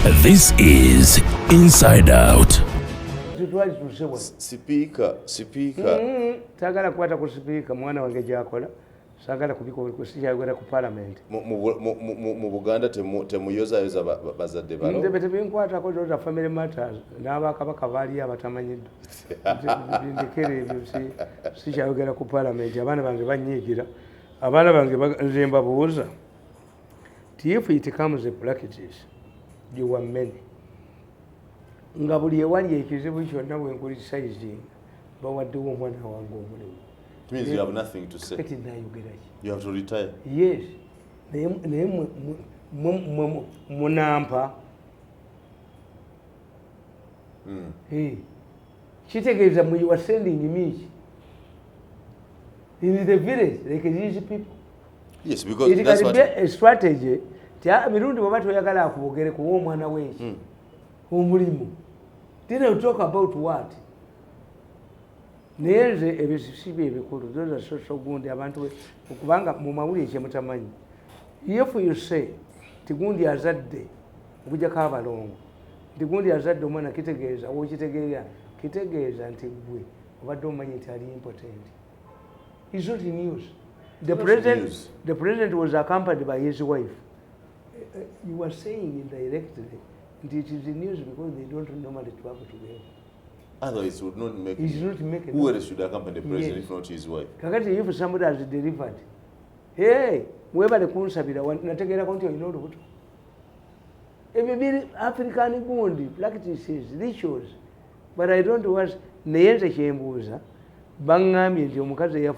This is Inside Out. Speaker. Sagala kwata ku speaker mwana wange jakola. Sagala kubikosija ku parliament. Mu Buganda temuyoza bazadde balo. Ndebete binkwata ko dota family matters. N'abakabaka bali abatamanyidde. Ndekere ebyo si kyayogera ku parliament. Abaana bange banyigira. Abaana bange nzemba buuza. If it comes a practice, you were many. Nga buli ewali ekizibu kyonna bwe nkulisizing bawaddewo omwana wange omulimu. It means you have nothing to say. You have to retire. Yes. Naye munampa. Kitegeeza you are sending me in the village like these people. Yes, because it that's what a strategy. Tia Mirundi wabatu yagala akubogere ku omwana wenki. Omulimu. Didn't talk about what? Neze ebisibe ebikulu those are social gundi abantu okubanga mu mawuli ekimutamanyi. If you say tigundi azadde okujja kabalongo. Tigundi azadde omwana kitegeeza kitegeeza nti gwe obadde omanyi nti ali important. It's not in news. The president was accompanied by his wife. You were saying indirectly that it is in news because they don't normally travel together. Otherwise, it would not make. Who else should accompany the president if not his wife? Kakati if somebody has delivered, hey, whoever the kunsabira nategera konti oyino olubuto. Ebyo biri African gundi practices, rituals. But I don't want neyenze kyembuuza bangambye nti omukazi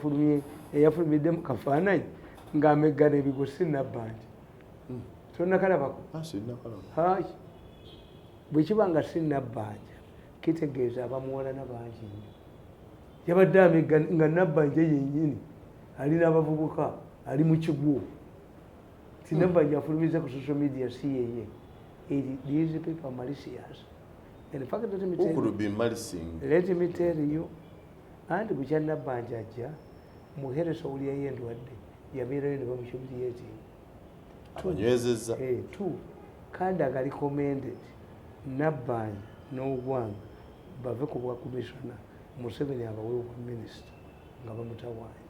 eyafulumidde mu kafaananyi ng'ameggana ebigosi nabbanja. Tonnakalabako? Hayi. Bwe kiba nga si nabbanja kitegeeza abamuwala n'abangi nnyo. Yabadde amegga nga nabbanja yennyini ali n'abavubuka ali mu kigwo. Ti nabbanja afulumiza ku social media si yeye. These people are malicious. In fact, let me tell you. Who could be malicing? Let me tell you. And bukya nabbanja ajja muheresa oli yayendwadde yabeerayo ne bamushumuliyeti. Abanywezezza. Two, Kandaga recommended Nabbanja n'Ogwanga bave ku bwa commissioner Museveni abawewo ku minister nga bamutawaanya.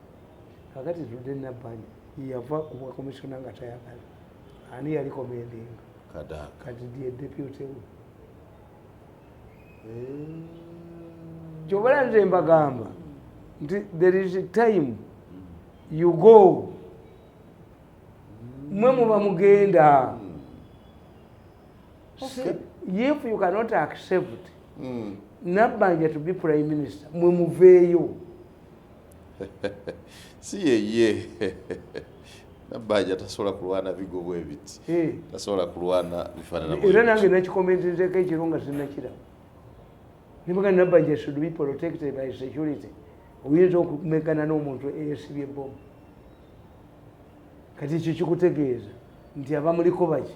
Kakati tudde Nabbanja yava ku bwa commissioner nga tayagala. Ani yali recommending? Kandaga. Kati ndiye deputy we. Kyobala nze mbagamba nti there is a time you go mwe muba mugenda. If you cannot accept Nabbanja to be prime minister mwe muveeyo. Si yeye Nabbanja tasobola kulwana bigo ebiti. Tasobola kulwana bifaanana bwe. Era nange nakikomentezeeko ekiro nga sinnakiraba. Nibaga Nabbanja should be protected by security. Oyinza okumegana n'omuntu eyesibye ebbomu. Kati ekyo kikutegeeza nti abamuliko baki.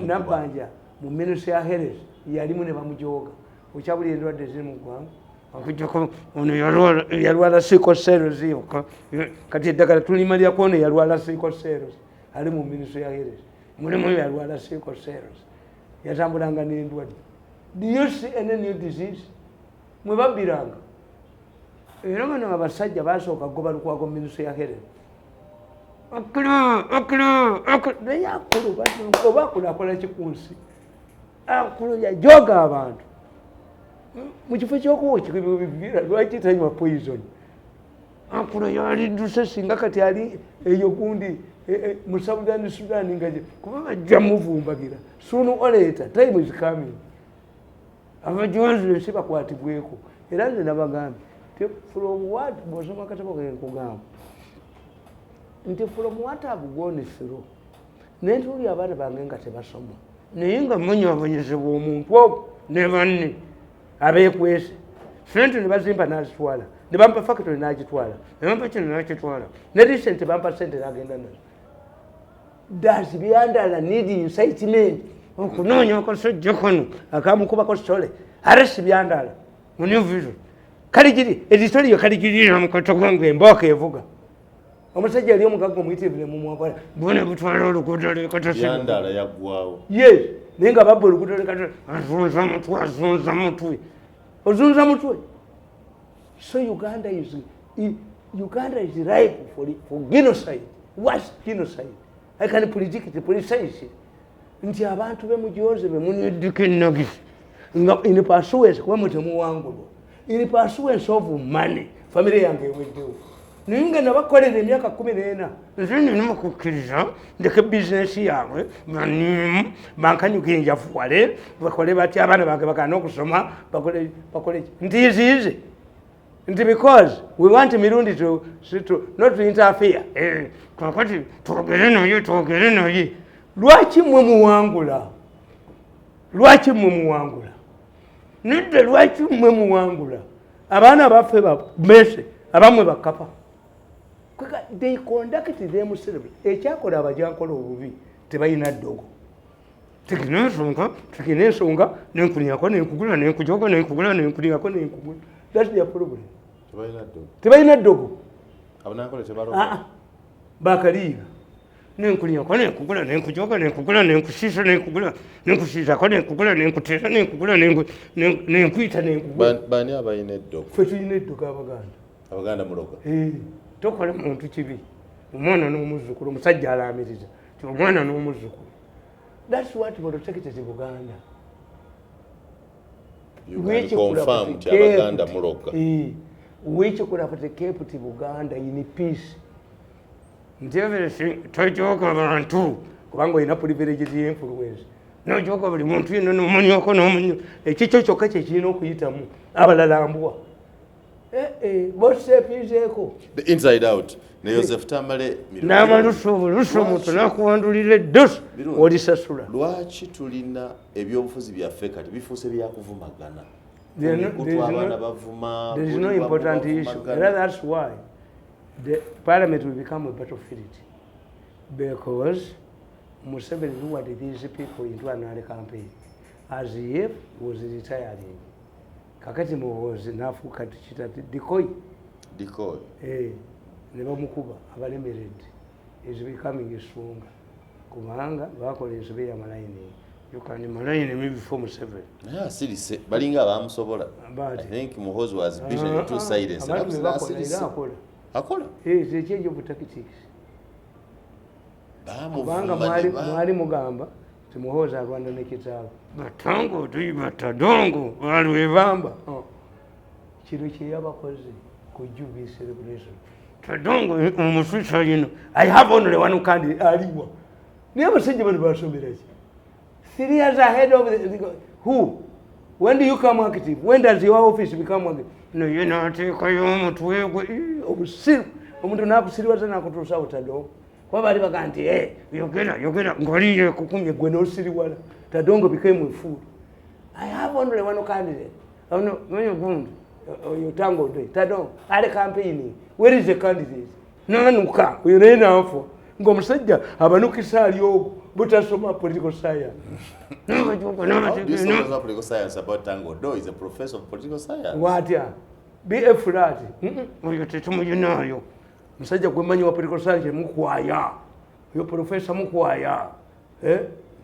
Nabbanja mu ministry ya health yalimu ne bamujooga. Okyabuli endwadde ziri mu ggwanga. Okujjako ono yalwala sickle cells yokka. Kati eddagala tulimalirako ono yalwala sickle cells. Ali mu ministry ya health. Mulimu yalwala sickle cells. Yatambulanga n'endwadde. Do you see any new disease? Mwe babbiranga. Era bano abasajja basooka goba lukwago ministry ya health. Naye akulu oba akulu akola kikunsi. Akulu yajoga abantu. Mu kifo ky'okuwa kibibira lwaki tanywa poison. Akulu yalidduse singa kati ali eyo gundi mu Sudan nga kuba bajja muvumbagira. Sooner or later, time is coming. Abajonzi bensi bakwatibweko. Era nze nabagambye from what bw'osoma katabo ke nkugamba nti from what I've gone through naye tuli abaana bange nga tebasoma naye nga mwenyabonyezebwa omuntu ogwo ne banne abeekwese sente ne bazimba n'azitwala ne bampa factory n'agitwala ne bampa kino n'akitwala ne recent bampa sente n'agenda nazo. Does byandala need incitement okunoonya akasajja kano akamukubako sitole aresi byandala mu New Vision. Kaligiri editoli yo kaligirira mu katogo ngwe mboka evuga. omusajja ali omugagga omuyitirivu ne mumwakola bone butwala oluguudo yandala yaggwawo yes naye nga babba oluguudo lekatale azunza mutwe ozunza mutwe. So Uganda is ripe for genocide. What's genocide? I can predict it, precise it. Nti abantu bemujoze bemuniddikinnagi in pursuance kuba mutemuwangulwa in pursuance of money. Family yange eweddewo naye nga nabakolera emyaka 14 nze nina mukukkiriza ndeke bizinesi yaabwe banimu bankanyuka enjafuwale bakole batya abaana bange bakana okusoma bakole ntiiziize nti because we want Mirundi to not to interfere. Kakati twogere naye lwaki mmwe muwangula nedda lwaki mmwe muwangula abaana baffe bamese abamwe bakapa they conduct themselves. Ekyakola abajankola obubi tebalina ddogo tekina ensonga nenkuliako nenkugula nenkujoga nenkugula nenkuliako nenkugula. That's their problem. Tebalina ddogo bakaliira nenkuliako nenkugula nenkujoga nenkugula nenkusiisa nenkugula nenkusiizako nenkugula nenkuteesa nenkugula nenkuyita nenkugula. Bani abalina eddogo? Ffe tulina eddogo Abaganda muloga. Tokole muntu kibi omwana n'omuzzukulu omusajja alaamiriza ti omwana n'omuzzukulu. That's what protected Buganda. You confirm ti Abaganda muloga. Which could have kept Buganda in peace. Nti everything tojoka abantu kubanga olina privileges y'influence nojoka buli muntu yenna n'omanyako n'omanyi ekikyo kyokka kye kirina okuyitamu abalala mbwa. Bosepizeeko the inside out ne Joseph Tamale Mirundi n'amalusu omuntu nakuwandulira eddoso olisasula. Lwaki tulina ebyobufuzi byaffe kati bifuuse byakuvumagana? There is no important issue. That's why the parliament will become a battlefield, because Museveni lured these people into another campaign as if he was retiring. Kakati muhozi nafuuka tukiyita decoy. Ne bamukuba abalemeredde is becoming stronger kubanga bakola ensobe y'amalayini. You can imagine maybe before Museveni. Yeah, seriously. Balinga abamusobola. I think Muhoozi was beaten in two sides. Akola? It's a change of tactics. Kubanga mwali mugamba ti Muhoozi alwana n'ekitaawo. Batango batadongo balwebamba. Kino kye yabakoze ku Jubilee celebration. Tadongo omuswisa yino. I have only one candidate aliwa. Niye abasajja bano basomera ki? 3 years ahead of who? When do you come active? When does your office become active? No, you're not omuntu nakusiriwaza nakutuusa butadongo kuba bali baga nti yogera ngoliire kukumye gwe n'osiriwala. Tadongo became a fool. I have only one candidate. Yotango do Tadongo ali campaigning. Where is the candidate? Nanuka oyo naye nanfa ng'omusajja abanukisa ali ogwo butasoma political science. How do you say political science about Tango Do is a professor of political science? What? Be a flat. Oyo tetumuyinayo. Musajja gwemanyi wa political science mukwaya. Oyo professor mukwaya.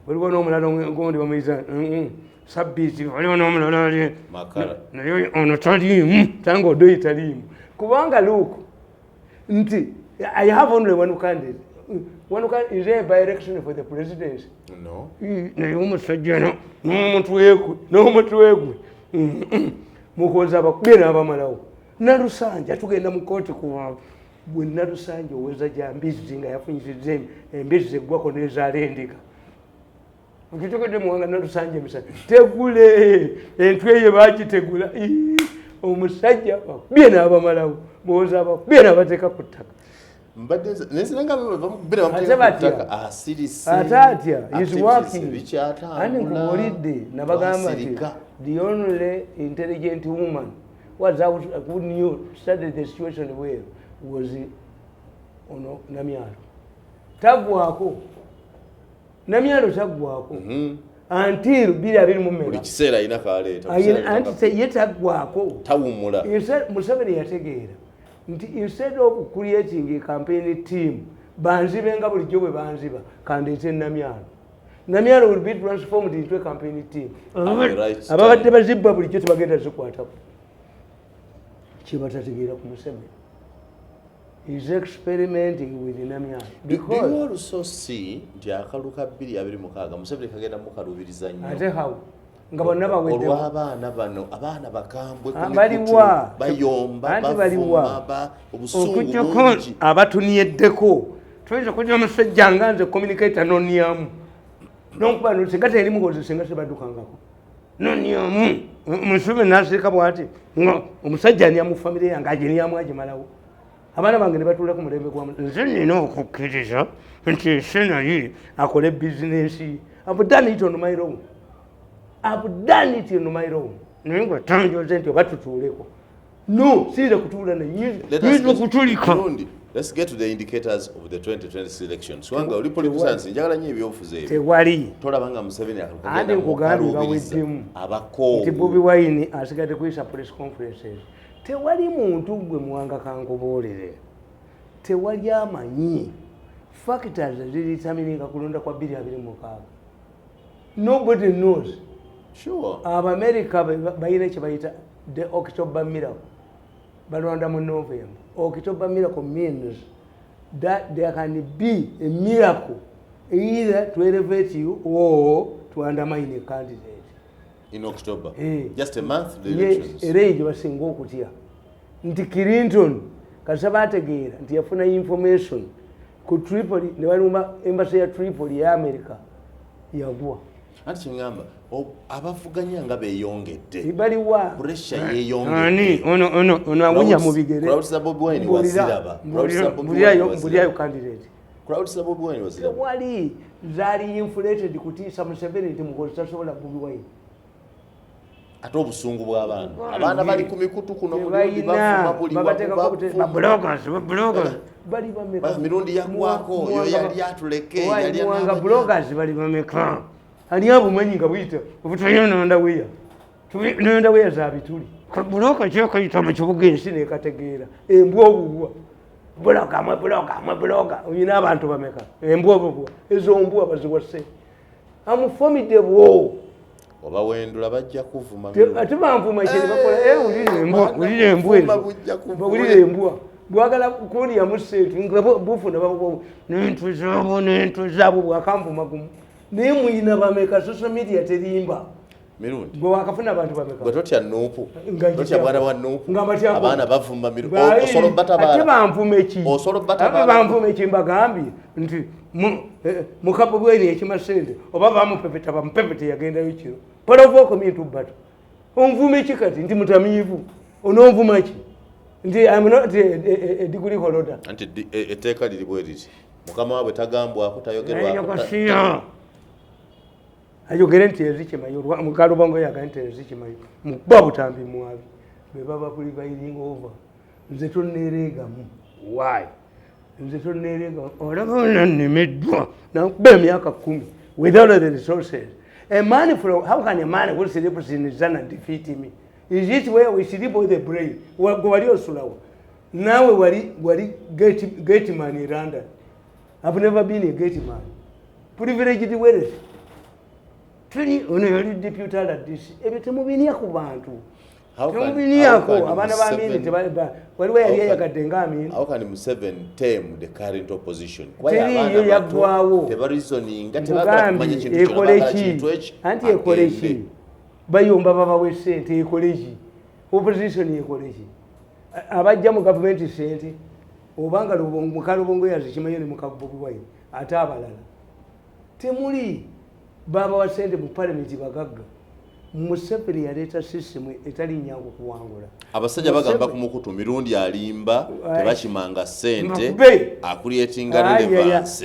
Waliwo n'omulala ngondi bamuyiza. Sabbiiti waliwo n'omulala ali. Makala. Naye ono taliimu. Tango Do taliimu. Kubanga look. Nti I have only one candidate. One candidate is there by election for the presidency. No. Naye omusajja n'omutwe gwe. Mukozi abakubye n'abamalawo. Nalusanja tugenda mu kooti kuwaabwe. Bwe Nalusanja oweza gyambizzi nga yafunyisiza embizzi eggwako n'ezaala endiga. Okitogedde muwanga Nalusanja emisana. Tegule entwe ye baagitegula. Omusajja bakubye n'abamalawo. Muwozi abakubye n'abateeka ku ttaka. Atya is working. And nkumulidde nabagamba nti the only intelligent woman was out who knew studied the situation well was ono Namyalo. Tagwako. Namyalo tagwako. Until bili abiri mumeka. Buli kiseera ayina kaleeta. Anti ye tagwako. Tawumula. Museveni yategeera. nti instead of creating a campaign team banzibe nga bulijjo bwe banziba kandeete Namyalo will be transformed into a campaign team. Ababadde bazibba bulijjo tebagenda zikwatako kibatategeera ku Museveni is experimenting with Namyalo. Do you also see nti akalulu ka 2026 Museveni kagenda mukalubiriza nnyo ate how nga bonna bawedde olw'abaana bano abaana bakambwe baliwa bayomba bavuma obusungu bungi abatuniyeddeko tuyinza kujja omusajja nga nze communicator noniyamu nokuba singa terimukozi singa sebaddukangako noniyamu Museveni nasirika bwati omusajja niya mu famire yange ageniyamu agimalawo abaana bange ne batuula ku mulembe gwa nze nina okukkiriza nti senayi akole bizinesi I've done it on my own. I've done it on my own. Ningo tanjoze nti obatutuuleko. No, siza kutuula na yizo kutulika. Let's get to the indicators of the 2020 elections. Wanga oli politicians njagala nnyo ebyobufuzi ebyo. Tewali. Tolabanga Museveni akalukagenda. Andi nkugambye baweddemu. Abako. Nti Bobi Wine asigadde kuyisa press conferences. Tewali muntu gwe muwanga kankubuulire. Tewali amanyi. Factors ziritamiriga kulonda kwa 2026. Nobody knows. Sure. America bayina kyebayita the October miracle. Balonda mu November. October miracle means that there can be a miracle either to elevate you or to undermine a candidate. In October? Just a month of the elections? Yes, erege basinga okutya. Nti Clinton kasaba ategeera nti yafuna information ku Tripoli ne balumba embassy ya Tripoli ya America yagwa. Anti ngamba abavuganya nga beyongedde baliwa pressure yeyongedde ono awunya mu bigere crowds Bobi Wine waziraba Buliayo candidate crowds Bobi Wine waziraba wali zali inflated kutiisa Museveni nti mukozesa sobola Bobi Wine ate obusungu bw'abaana bali ku mikutu kuno bafuma buli bloggers bali bameka Mirundi yakwako yo yali atuleke yali amanga bloggers bali bameka ani abumanyi nga buyita obutayononda weya nonda weya zabituli buloka kyokayita mu kibuga ensi nekategeera embwa obubwa bloga oyina abantu bameka embwa obubwa ezo mbwa baziwase amufomidebo oba wendula bajja kuvuma ate banvuma kye bakola ulire embwa bwagala kuli ya musetu bufuna n'entu zaabo bwakanvuma gumu naye muyina bameka social media terimba Mirundi gwe wakafuna abantu bameka gwe totya NUP totya bwana wa NUP abaana bavuma Mirundi osolo batabala ate banvume ki osolo batabala banvume ki mbagambye nti mukapo bweni ekimasente oba bamupepeta bamupepete yagendayo kiro palovoko mintu bato onvume ki kati nti mutamiivu onovuma ki nti I'm not a degree holder anti eteeka liri bwe liti mukama waabwe tagambwako tayogerwako ayogere nti ezikimanyi mukalubongo yaga nti ezikimanyi mukuba butambi mwabi bebaba prevailing over nze tonneereegamu why nze tonneereegamu olaba nemeddwa nakuba emyaka 10 without the resources a man from how can a man who sleeps in his son defeat me is it where we sleep with the brain wali osulawo nawe wali gate man in London. I've never been a gate man privileged wealth tuli ono yali deputy at this ebyo temubiniya ku bantu temubiniyako abaana b'amini waliwo yali yayagadde ng'amini how can Museveni tame the current opposition teriyo yaggwawo tebareasoninga tebakumanya kintu anti ekole ki bayomba babawe ssente ekole ki opposition ekole ki abajja mu gavumenti ssente obanga mukalubongo yazikimanyi ne mukabobi Wine ate abalala temuli baba wa sente mu parliament bagagga Museveni yaleeta system etali nyangu kuwangula abasajja bagamba ku mukutu Mirundi alimba tebakimanga ssente akulietinga relevance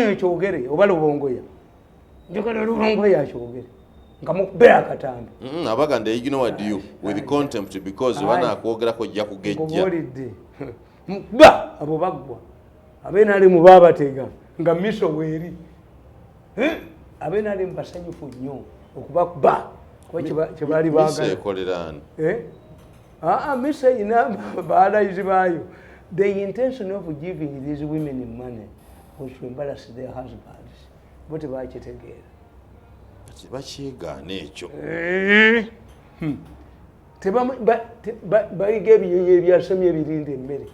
yakyogere oba lubongoya njagala lubongoya akyogere nga mukube akatambi abaganda ignored you with contempt because bana akwogerako ojja kugejja mukuba abo baggwa abenali mu babatega nga miso weeri abenali mbasanyufu nnyo okubakuba kyebali baagala Misa ina baadayizi bayo. The intention of giving these women money was to embarrass their husbands. But bakitegeera. Bakigaana ekyo. Bayiga ebinyonyi ebyasamye ebirinda emmere.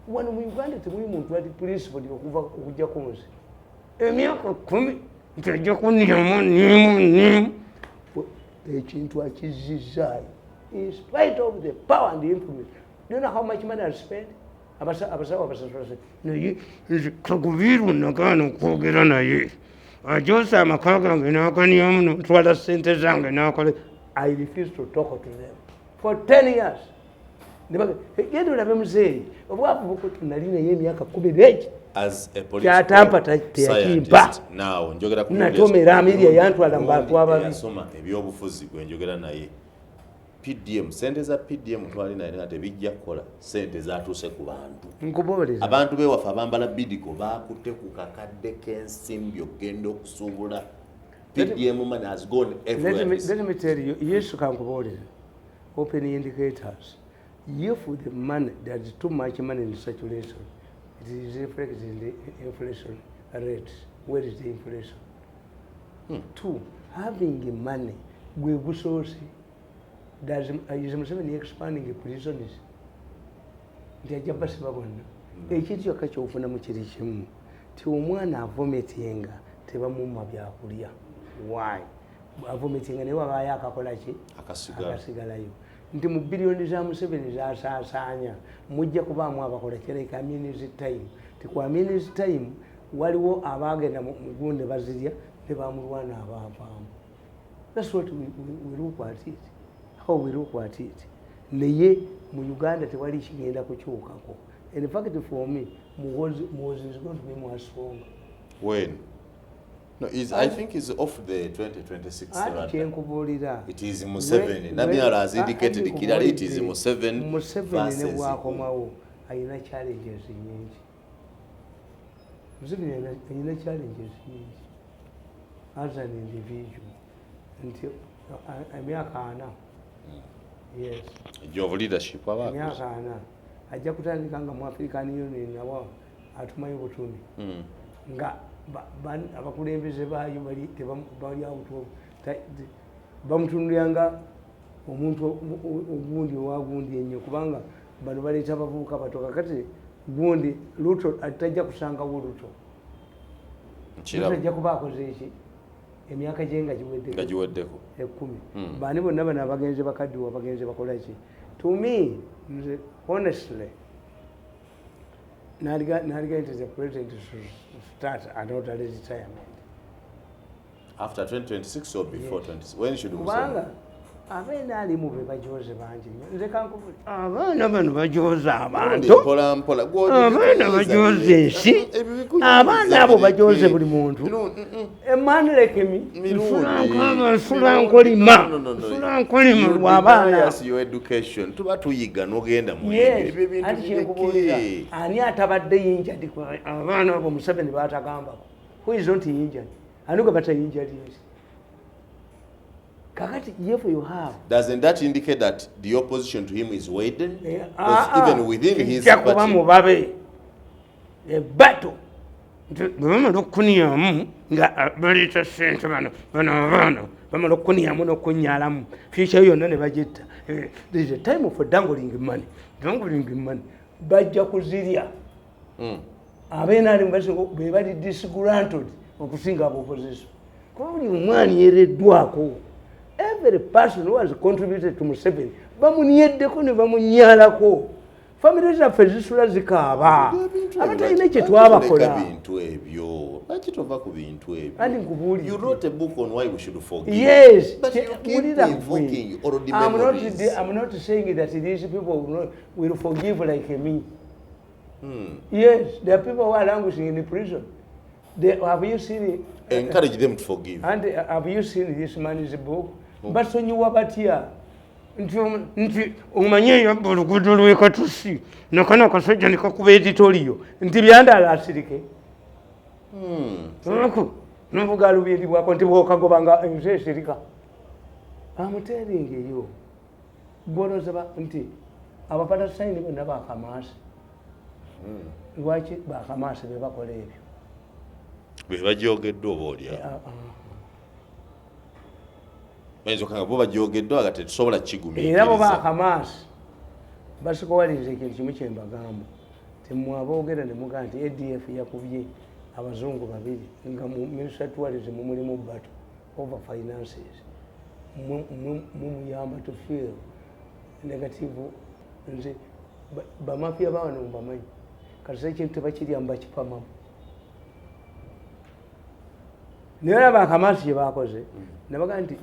Wano mu Uganda temuli muntu ali principle okuva okujja ku nsi. Emyaka 10 ntajja kunyamu nimu. Ekintu akizizaayo. In spite of the power and the influence. Do you know how much money I spent? Abasawo naye kagubiru nagaana okwogera naye. Ajosa amaka gange n'akanyamu n'otwala ssente zange n'akola. I refuse to talk to them for 10 years. Genda olabe muzeeyi obwavu bukutu nali naye emyaka 10 as a political scientist now njogera ku natomera Amelia yantwala mbantu ababi yasoma ebyobufuzi gwe njogera naye PDM sente za PDM twali naye ngate bijja kukola sente zatuuse ku bantu nkubooleza abantu bewafa abambala bidigo bakutte ku kakadde k'ensimbi okugenda okusuubula PDM money has gone everywhere. Let me tell you, yes, kankubooleza open indicators. If the money, there is too much money in circulation, it is reflected in the inflation rate. Where is the inflation? 2, having money, we will source. Is Museveni expanding the prisons? They are just babona. Ekintu kyokka ky'ofuna kiri kimu ti omwana avomitinga tebamumma byakulya. Why? Avomitinga naye wabayo akakola ki? Akasigalayo. Nti mu biliyoni za Museveni zasaasaanya mujja kubaamu abakola kireka community time. Ti kwa community time waliwo abaagenda mu gunde bazirya ne bamulwana abaavaamu. That's what we look at it. How we look at it. Naye mu Uganda tewali kigenda kukyukako. In fact, for me, Moses is going to be more strong. When? No, I think it's off the 2026 radar. It is Museveni. Namyala has indicated clearly it is Museveni versus Museveni. Ayina challenges nyingi. Museveni ayina challenges nyingi. As an individual. Until emyaka 4. Yes. Your leadership abako. Emyaka 4. Ajja kutandika nga mu African Union nabo atumayo butumbi. Nga abakulembeze baayo bali awuto bamutunulanga omuntu ogundi owagundi ennyo kubanga bano baleeta abavubuka bato kakati gundi luto atajja kusangawo luto ajja kuba akoze eki emyaka gye nga giweddeko 10 baani bonna bano abagenzi bakaddiwa abagenzi bakola ki to me honestly Nariga is the president to start an orderly retirement. After 2026 or before 2026? When should we say? Abaana ali mu bajoze bangi. Nze kankubuli. Abaana bano bajoze abantu. Abaana bajoze ensi. Abaana abo bajoze buli muntu. Emani lekemi. Fulankolima. Fulankolima lw'abaana. Yes, your education. Tuba tuyiga n'ogenda mu ebyo. Ani atabadde yinjadi kwa abaana abo Museveni batagamba. Who is not injured? Anuga bata injured. If you have. Doesn't that indicate that the opposition to him is waiting? Because even within his party. A battle. Bama lokuniyamu nga balita sente bano bama lokuniyamu nokunyalamu future yonna ne bagitta. There is a time for dangling money. Bajja kuzirya. Abeena ali mbasingo be bali disgruntled okusinga opposition. Ko buli omwani yereddwako. Every person who has contributed to Museveni, bamunyeddeko ne bamunyalako. Family zaffe zisula zikaaba. Abatalina kye twabakola. Bintu ebyo. Laki tova ku bintu ebyo. Andi nkubuulire. You wrote a book on why we should forgive. Yes. But you keep invoking already memories. I'm not saying that these people will forgive like me. Yes, there are people who are languishing in the prison. Have you seen it? Encourage them to forgive. And have you seen this man's book? But when you were batia, nti omanye yabba oluguudo lw'ekatusi nakana akasajja nekakuba editoriyo nti byandala asirike n'obugalu byeribwako nti bwokagobanga ensi esirika. I'm telling you, gwolozaba nti abapalestina bonna bakamaasi lwaki bakamaasi be bakola ebyo bwe bajoogeddwa oba olya bayinza okanga bo bajoogeddwa nga tetusobola kigumiikiriza era bo bakamaasi basikowaliza ekintu kimu kyembagamba temwaboogera ne mugaa nti ADF yakubye abazungu babiri nga mu ministry tourism mulimu battle over finances mumuyamba to feel negative nze bamafia bawana mubamanyi kati ekintu tebakiryamu bakipamamu naye bakamaasi kye bakoze nabaga nti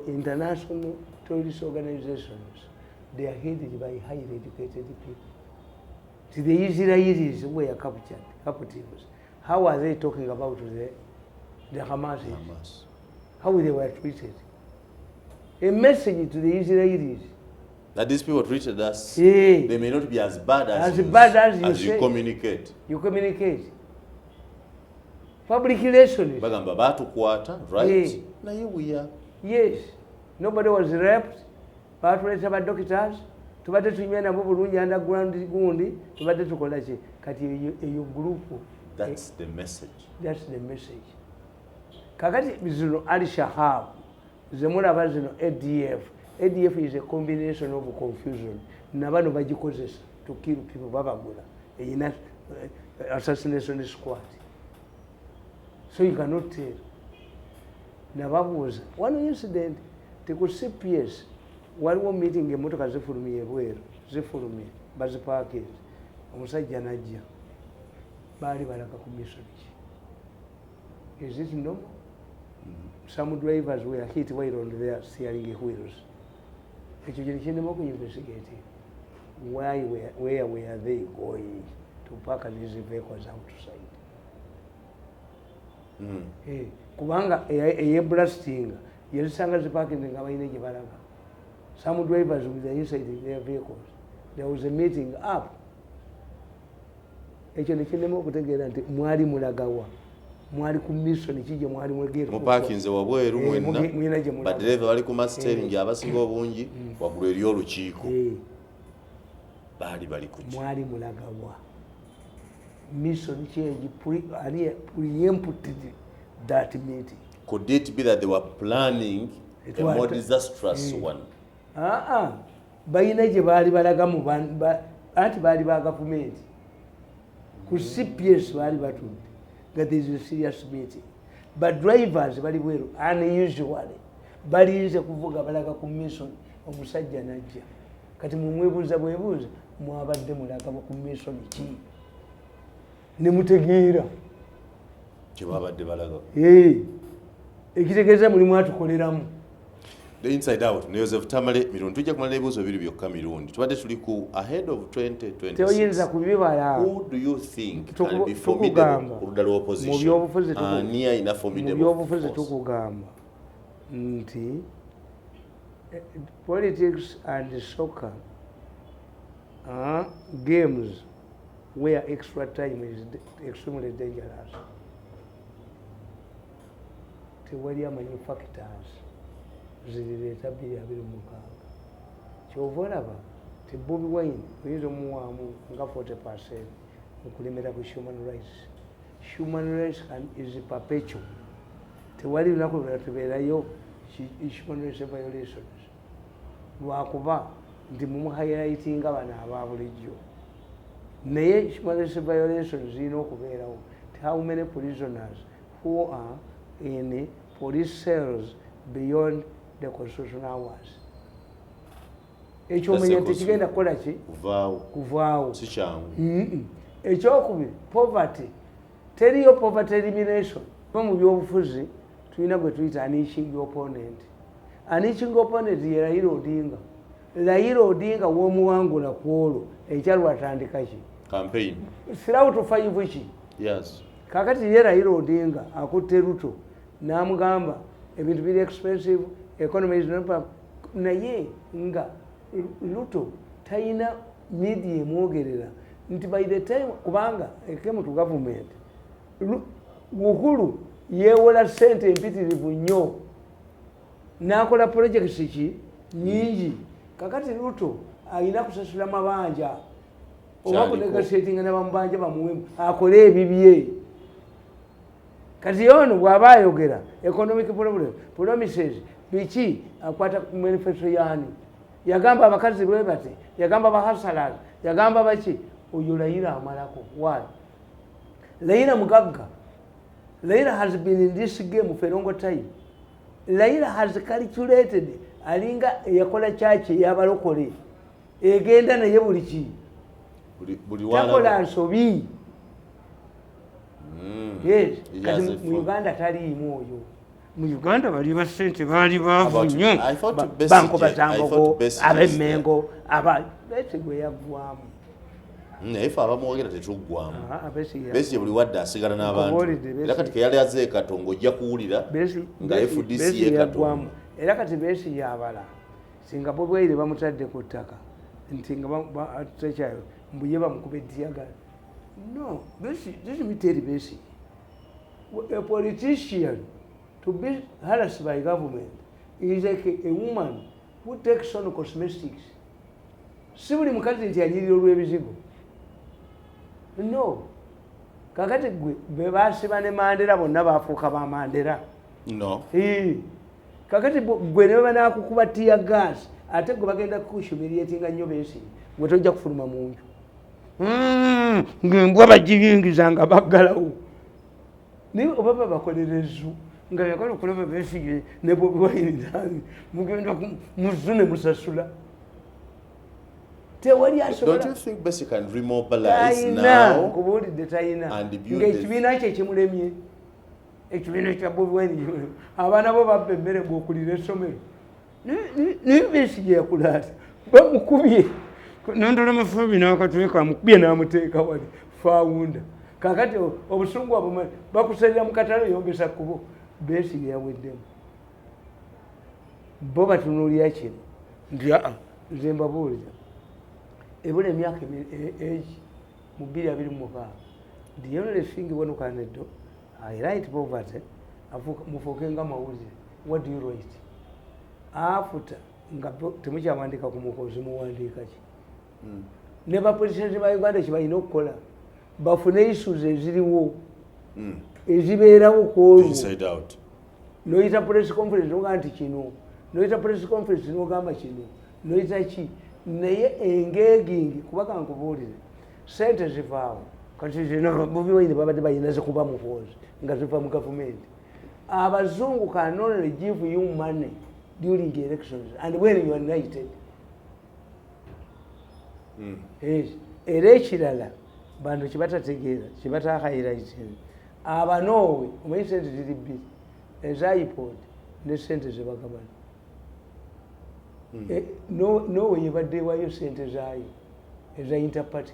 international tourist organizations they are headed by highly educated people. See, the Israelis were captives. How are they talking about the Hamas? How they were treated? A message to the Israelis that these people treated us, yeah, they may not be as bad as you communicate. You communicate. Public relations. Bagamba batukwata, right? Yeah. Yes. Nobody was raped. Batuleta ba doctors. Tubadde tunywa nabo bulungi underground gundi. Tubadde tukola ki? Kati eyo group. That's the message. That's the message. Kakati zino Ali Shahab. Zemulaba zino ADF. ADF is a combination of confusion. Nabano bagikozesa to kill people babagula. Eyina assassination squad. So you cannot tell. Nababuuza. One incident, they could see PS. Waliwo meeting emotoka zifulumye ebweru. Zifulumye. Bazipaakiriza. Omusajja najja. Baali balaka ku mission ki. Is it normal? Some drivers were hit while on their steering wheels. Ekyo kiri kinema okuinvestigate. Where were they going to park these vehicles outside? Kubanga blasting yerisanga ziparking nga bayina gye balaga. Some drivers with the inside their vehicles. There was a meeting up. Ekyo nekinema okutegeera nti mwali mulagawa. Mwali ku mission kijje mwali mwegera. Mupakinze wabweru mwenna. Badreva bali ku mastering abasinga obungi wagulu eri olukiiko. Bali ku mwali mulagawa. Mission change preempted that meeting. Could it be that they were planning a more disastrous one? Bayina gye baali balaga mu anti baali ba government. Ku CPS baali batudde that there is a serious meeting. But drivers bali bweru unusually balinze kuvuga balaga ku mission omusajja najja. Kati mumwebuuza bwebuuza mwabadde mulaga ku mission ki? Nemutegeera kyebabadde balaga ekitegeeza mulimu atukoleramu. The Inside Out ne Joseph Tamale Mirundi tujja kumala ebibuuzo bibiri byokka Mirundi tubadde tuli ku ahead of 2026. Teoyinza kubibala. Who do you think can be formidable oludda lw'opposition? Ani ayina formidable? Mu byobufuzi tukugamba nti politics and soccer games where extra time is extremely dangerous. Tewali amanyi factors zireeta 2026. Kyova olaba ti Bobi Wine oyinza omuwaamu nga 40% okulemera ku human rights. Human rights is perpetual. Tewali lunaku lulala tubeerayo human rights violations. Lwakuba nti mumuhighlightinga bano aba bulijjo. Naye human rights violations zirina okubeerawo. How many prisoners who are in police cells beyond the constitutional hours? Ekyomanya tekigenda kukola ki? Kuvaawo. Si kyangu. Ekyokubiri, poverty. Teriyo poverty elimination. Mu byobufuzi tulina gwe tuyita unleashing opponent. Unleashing opponent ye Raila Odinga. Raila Odinga w'omuwangula ku olwo ekyalwatandika ki? Campaign. Sirawo to 5 ki? Yes. Kakati ye Raila Odinga akutte Ruto n'amugamba ebintu biri expensive, economy is not naye nga Ruto tayina media emwogerera nti by the time kubanga ekemu tu government Uhuru yeewola ssente empitirivu nnyo n'akola projects ki nyingi. Kakati Ruto alina kusasula mabanja oba kunegotiatinga n'abamubanja bamuwemu akole ebibye kati ono bw'aba ayogera economic promises biki akwata ku manifesto yani yagamba abakazi bwe bati yagamba abahasalas yagamba baki oyo Raila amalako why Raila mugagga Raila has been in this game for a long time Raila has calculated alinga yakola chachi yabalokole egenda naye buli ki takola nsobi yes kati mu Uganda taliimu oyo mu Uganda bali ba sente bali bavu nnyo banko batambogo abemmengo Besigye yagwamu ife abamwogera tetuggwamu Besigye buli wadde asigala n'abantu era kati keyali azze Katongo ojja kuwulira nga FDC ye Katongo era kati Besigye abala singa bwebwaire bamutadde ku ttaka nti nga atekyayo mbuye bamukube ddiyagala no this me tell Besigye a politician to be harassed by government is like a woman who takes on cosmetics si buli mukazi nti anyirira olw'ebizigo no kakati gwe be basiba ne Mandela bonna bafuuka ba Mandela no kakati gwe ne banakukuba tear gas ate gwe bagenda kukushumiriyetinga nnyo Besigye gwe tojja kufuluma mu nju ng'embwa bagiyingiza nga baggalawo naye oba babakolerezu nga yakola okulaba Besigye ne Bobi Wine nani mugenda muzu ne musasula tewali asobola. Don't you think Besigye can remobilize now kubuulidde tayina and build ng'ekibiina kye kimulemye ekibiina kya Bobi Wine abaana bo babba emmere bw'okulira essomero naye Besigye yakulaata bamukubye nondolamafubi n'akatwe kamukubye n'amuteeka wali faawunda kakati obusungu abwo bakusalira mu katale yombesa kubo Besigye yaweddemu bo batunuulira kino nti nze mbabuulira ebula emyaka egi mu 2026 the only thing one can do I write poverty mufuuke nga mawulire what do you write after nga temukyawandika ku mukozi muwandiika ki ne bapolisi ba Uganda kibalina okukola bafune issues eziriwo ezibeerawo kwolwo inside out noyita press conference noga nti kino noyita press conference nogamba kino noyita ki naye engaging kubaka nkubuulire sente zivaawo kati zino Bobi Wine babadde balina zikuba muhoozi nga ziva mu gavumenti abazungu can only give you money during elections and when you are united era ekirala bantu kibatategeera kibatakayiraitini abanoowe omanyi sente ziri bbiri eza ipod ne sente zebagabana noowe yebadde ewayo sente zaayo eza interparty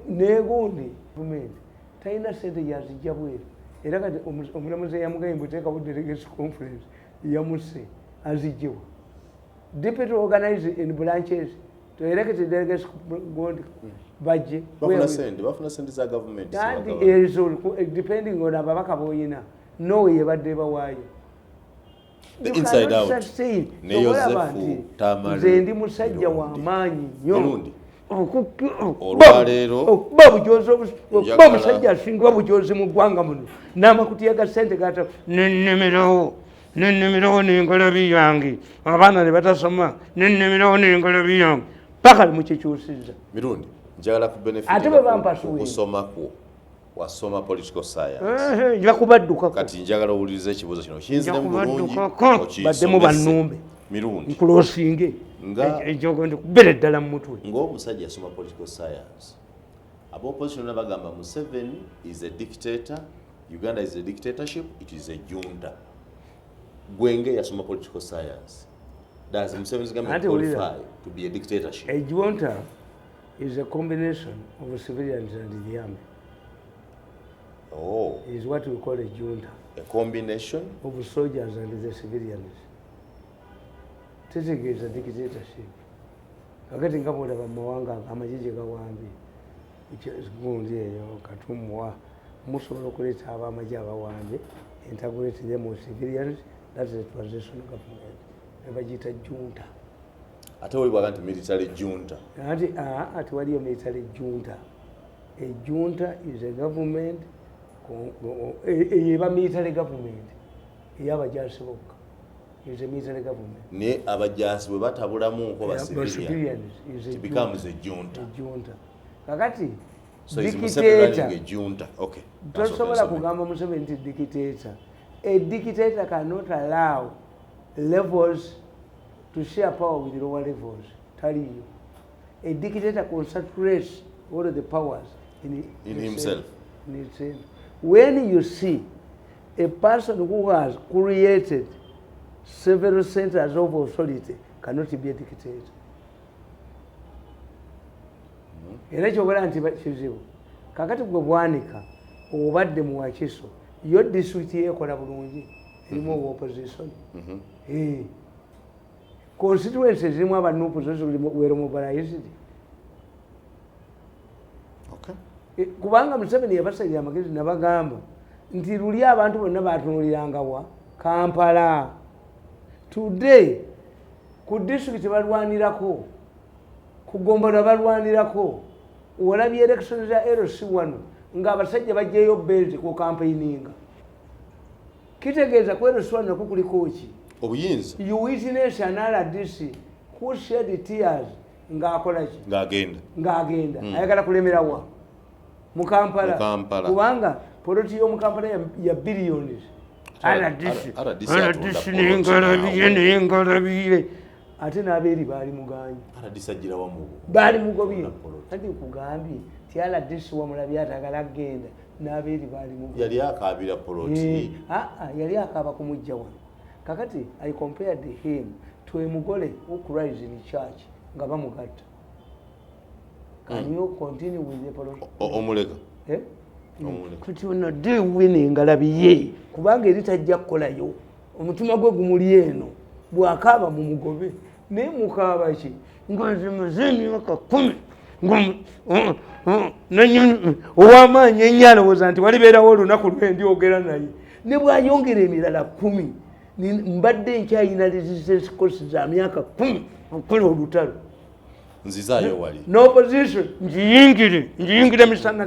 negundi gavumenti talina sente yazijja bweru era kati omulamuzi eyamugambye buteekawo delegation conference yamuse azijjewa deputy organized in branches to elected delegates bajje bafuna sente za government depending on ababaka boyina noowe yebadde bawaayo inside out ne Yosefu Tamale nze ndi musajja w'amaanyi nnyo olwaleero okuba omusajja asinga bujozi mu ggwanga muno n'amakutiya ga ssente gata nennemerawo n'engalabi yange abaana ne batasoma nennemerawo n'engalabi yange paka mukikyusiza Mirundi njagala ku benefit ate bwe bampasuwe kusoma kwo wasoma political science nja kubaddukako kati njagala owuliriza ekibuuzo kino kiyinziremu bulungi baddemu bannumbe Mirundi nkulosinge ekyogendi kubbera ddala mu mutwe ng'omusajja asoma political science ab'opposition bagamba Museveni is a dictator, Uganda is a dictatorship, it is a junta. Gwenge yasoma political science. Does Museveni's government qualify to be a dictatorship? A junta is a combination of civilians and the army. Oh. Is what we call a junta. A combination of soldiers and the civilians. This is a dictatorship. Kakati nga bwolaba mawanga amajije gawambi gundi eyo katumuwa musobola okuleeta ab'amagye abawambe integrate them with civilians. That is a transitional government. Nebagiyita junta. ate oli bwaga nti military junta ati waliyo military junta. A junta is a government eba military government ey'abajaasi bokka is a military government. Ne abajaasi bwe batabulamu nko ba civilians it becomes a junta. Kakati so is Museveni running a junta. Okay, tosobola kugamba Museveni nti dictator. A dictator cannot allow levels to share power with lower levels. Taliyo. A dictator concentrates all of the powers in himself. When you see a person who has created several centers of authority cannot be a dictator. Era kyogera nti kizibu. Kakati gwe bwanika obadde mu Wakiso yo district ekola bulungi erimu opposition. Constituencies zirimu aba NUP wero mobilized. Okay. Kubanga Museveni yabasalira amagezi nabagamba nti luli abantu bonna batunuliranga wa Kampala. Today ku district balwanirako ku Gombola balwanirako olabye election za LC1 nga abasajja bajjeyo base ku campaigninga. Kitegeeza ku LC1 nako kuliko ki obuyinza. You witness an RDC who shed tears nga akola ki ng'agenda ayagala kulemerawa mu Kampala kubanga poloti y'omu Kampala ya billions. RDC n'engalabiye ate n'abeeri baali muganye baali mugobye ati kugambye ti RDC wamulabye atagala agenda n'abeeri baali mugobye yali akaabira poloti yali akaaba kumujja wano. Kakati I compared him to a mugole who cries in church nga bamugatta. Can you continue with the politics? Omuleka. Kuti ono di winning ngalabiye kubanga eri tajja kukolayo omutima gwe gumuli eno bw'akaaba mu mugobe naye mukaaba ki ngazimazeni waka 10 ow'amaanyi ennyo alowooza nti walibeerawo olunaku lwendi ogera naye ne bw'ayongera emirala 10 mbadde nkyayina resistance course za myaka 10 okukola olutalo nzizaayo wali n'opposition njiyingire misana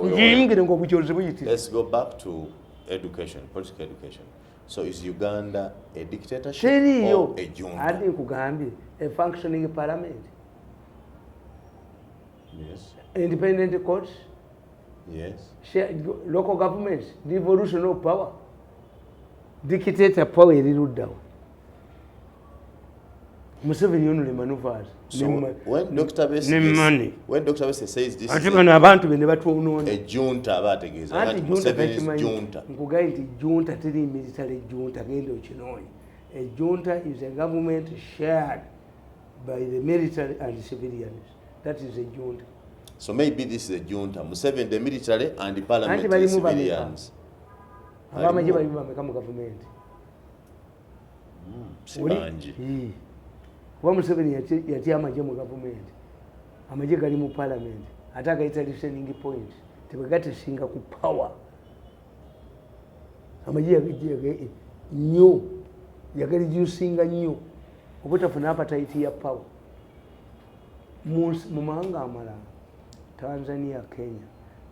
njiyingire ng'obujozi buyitire. Let's go back to education, political education. So is Uganda a dictatorship or a junta? Andi nkugambye a functioning parliament. Yes. Independent courts. Yes. Local governments, devolution of power. Dictator power eriruddawo. Museveni ono le maneuvers. So when Dr. Bese says this is abantu bene batwonoona a junta abategeeza that Museveni is junta. Nkugaye nti junta teri military junta genda okinoonye. A junta is a government shared by the military and civilians. That is a junta. So maybe this is a junta. Museveni the military and the parliament the civilians. Abamaje bali bameka mu government. Sibanji. Kuba Museveni yati amaje mu government. Amaje gali mu parliament. Ate agayita listening point. Tebagatesinga ku power. Amaje yagije nnyo. Yagali jusinga nnyo. Obutafuna appetite ya power. Mu mahanga amalala. Tanzania, Kenya.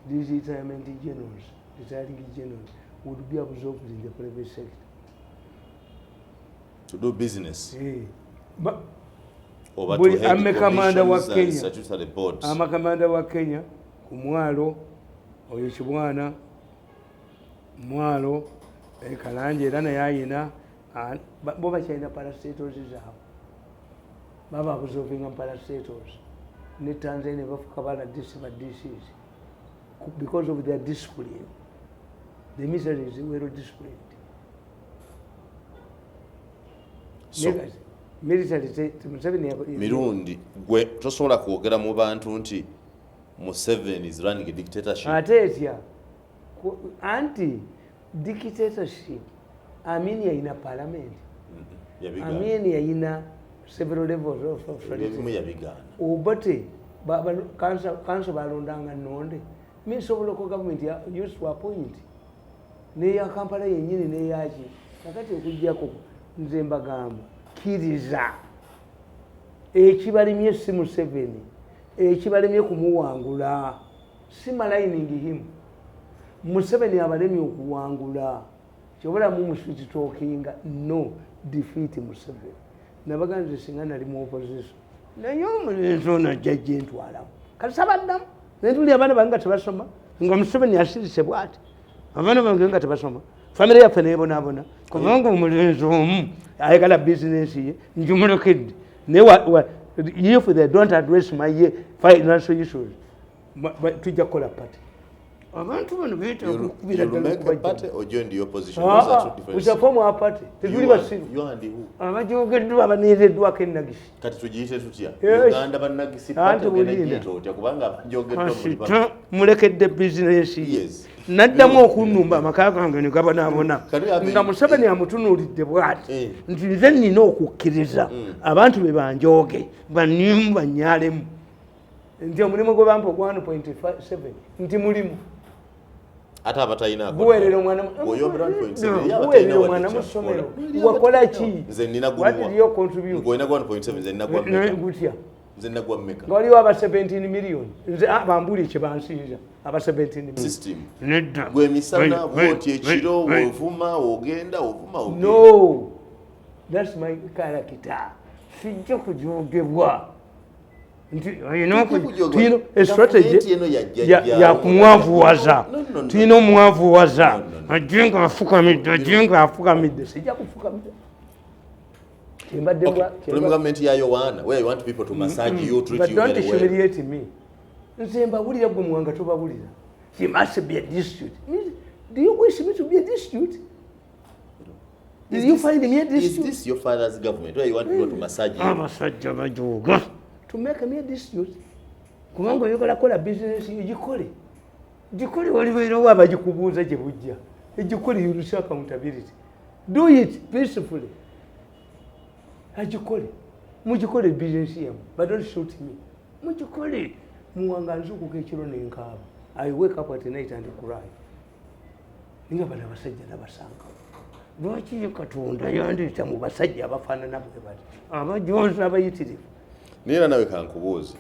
These retirement generals, retiring generals would be absorbed in the private sector. To do business. But amakamanda wa Kenya ku mwalo oyo kibwana mwalo Kalanje era naye ayina bo bakyalina parastatals zaabwe baba absorbinga parastatals ne Tanzania bafuka bala DCs because of their discipline. The missionaries were disciplined. So, Mirundi, gwe tosobola kwogera mu bantu nti Museveni is running a dictatorship. Atesya anti dictatorship amini yaina parliament. Amini yaina several levels of authority. Obote kanso balondanga nonde. Means of local government used to appoint. Neya Kampala yenyini neyaji. Kakati okujjako nze mbagamba kiriza ekibalimye si Museveni ekibalimye kumuwangula si maligning him Museveni abalemye okuwangula kyobola mu street talking no defeat Museveni nabaganze singa nali mu opposition naye omulenzi ono jjajja entwalamu kati sabaddamu netuli abaana bange nga tebasoma nga Museveni asirise bwati abaana bange nga tebasoma famire yaffe neebonaabona kubanga omulenzi omu ayagala bizinesi ye njumulekedde naye if they don't address my financial issues tujja kukola pati abantu bano beetagukubira ddala form our party tetuli basiru abajogeddwa abaneereddwako ennagisi kati tugiyite tutya Uganda bannagisi party ogenda otya kubanga abajogeddwa mulekedde bizinesi ye naddamu okunnumba amaka gange ne gabonaabona nga Museveni amutunuulidde bw'ati nti nze nnina okukkiriza abantu be banjooge bannimu bannyaalemu nti omulimu gwe bampa 1.57 nti mulimu ate abatalina guweerera omwana mu ssomero wakola ki nze nnina gutya nze nagwa mmeka nga waliwo aba 17 million nze bambuli kye bansinza aba 17 million system nedda gwe misana bwoti ekiro ovuma ogenda ovuma no that's my character sijja kujogebwa nti tulina strategy ya kumwavuwaza tulina omwavuwaza ajje nga afukamidde sijja kufukamidde government ya Yohana where you want people to massage you treat you very well but don't humiliate me nze mbawulira gwe muwanga tobawulira he must be a dispute do you wish me to be a dispute did you find me a dispute is this your father's government where you want people to massage you abasajja bajoga to make me a dispute kubanga oyagala kola business gikole waliwo abagikubuuza gye bujja egikole you reach accountability do it peacefully agikole mugikole business yamu but don't shoot me mugikole muwanga nzukuka ekiro nenkaaba I wake up at night and cry ninga bana basajja nabasanga lwaki Katonda yandeeta mu basajja abafaanana bwe bati abajonzi abayitirivu nera nawe kankubuuze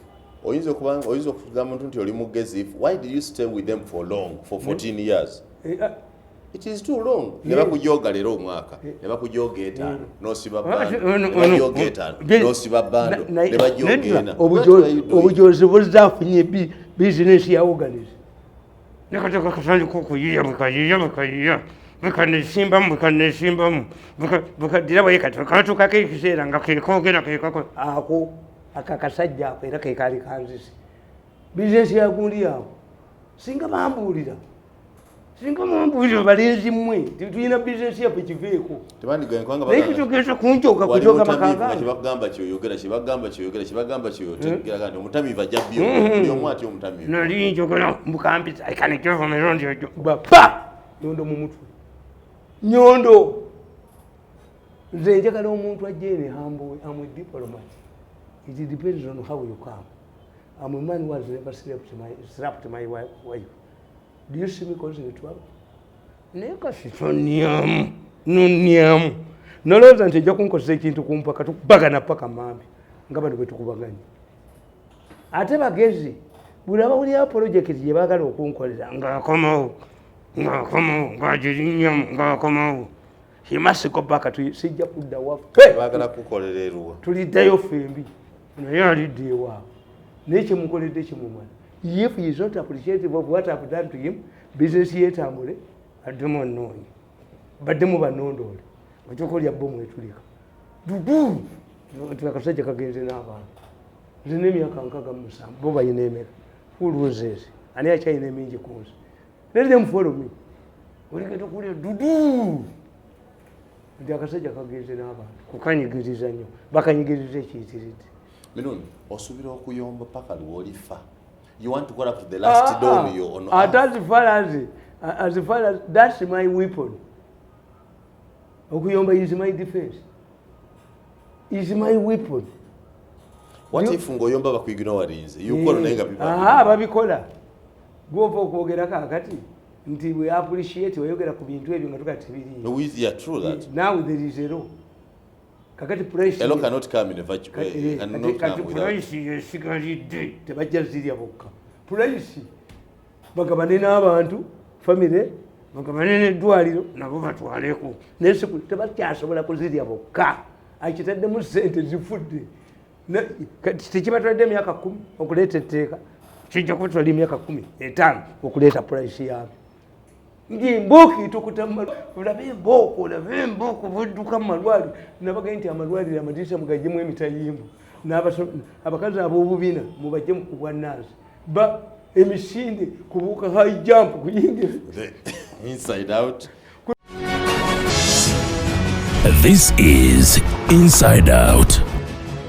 oyinza okugamba nti oli mugezi why did you stay with them for long for 14 years it is too long neba kujoga lero omwaka neba kujoga etaano nosiba bando neba kujoga etaano nosiba bando neba jogena obujozi buzafunye business ya organize nakataka kasali kukuyiya mukayiya bakanesimbamu bakadira bayekati bakatuka kekiseera nga kekogera kekako ako akakasajja ako era kekali kanzisi bizinesi yagundi awo singa bambuulira balenzi mmwe tulina bizinesi yaffe kiveeko naye kitogeza kunjoga kujoga makagambakibagamba kyoyogera kandi omutamiivu ajja buli omu ati omutamiivu nali njogera mbukampisa ikanejova mirundi ejo bapa nyondo mu mutwe nyondo nze njagala omuntu ajje ne humble I'm a diplomat it depends on how you come I'm a man who has never slapped my wife do you see me causing trouble naye kasitoniamu noniamu nolowooza nti ejja kunkozesa ekintu kumpaka tukubagana paka mambi nga bano bwe tukubaganya ate bagezi buli abawulirawo pulojekiti gye baagala okunkolera ngaakomawo ngaagirinyamu ngaakomawo he must go back to sijja kudda waffe baagala kukolererwa tuliddayo fembi naye alidde ewaabwe naye kyemukoledde kimumala if he is not appreciative of what I've done to him business yetambule addemu onoonye baddemu banondoole otokolya bomu etulika dudu akasajja kagenze n'abantu nze n'emyaka 67 bo bayina emeka who loses ani akyayina emingi ku nsi let them follow me oliketa okulya dudu nti akasajja kagenze n'abantu kukanyigiriza nnyo bakanyigiriza ekiyitiridde Mirundi osuubira okuyomba paka lw'olifa you want to go up to the last dawn you on as far as that's my weapon okuyomba is my defense is my weapon what if ngoyomba bakuyigina walinze yukola naye nga biba babikola gwova okwogerako akati nti we appreciate wayogera ku bintu ebyo nga tukati biri no yeah true that now there is a law kakati price elo cannot come in a virtual way, cannot kati come without. price yesigalidde tebajja zirya bokka price bagabane n'abantu famire bagabane n'eddwaliro nabo batwaleko naye tebakyasobola kuzirya bokka akitaddemu sente zifudde tekibatwadde emyaka 10 okuleeta etteeka kijja kubatwala emyaka 15 okuleeta price yaabyo ng'embooko etukuta olabe embooko budduka mu malwaliro nabagaye nti amalwaliro amadirisa mugajjemu emitayimbu abakazi ab'obubiina mubajjemu ku bwannaasi emisinde kubuuka high jump kuyingira inside out. This is Inside Out.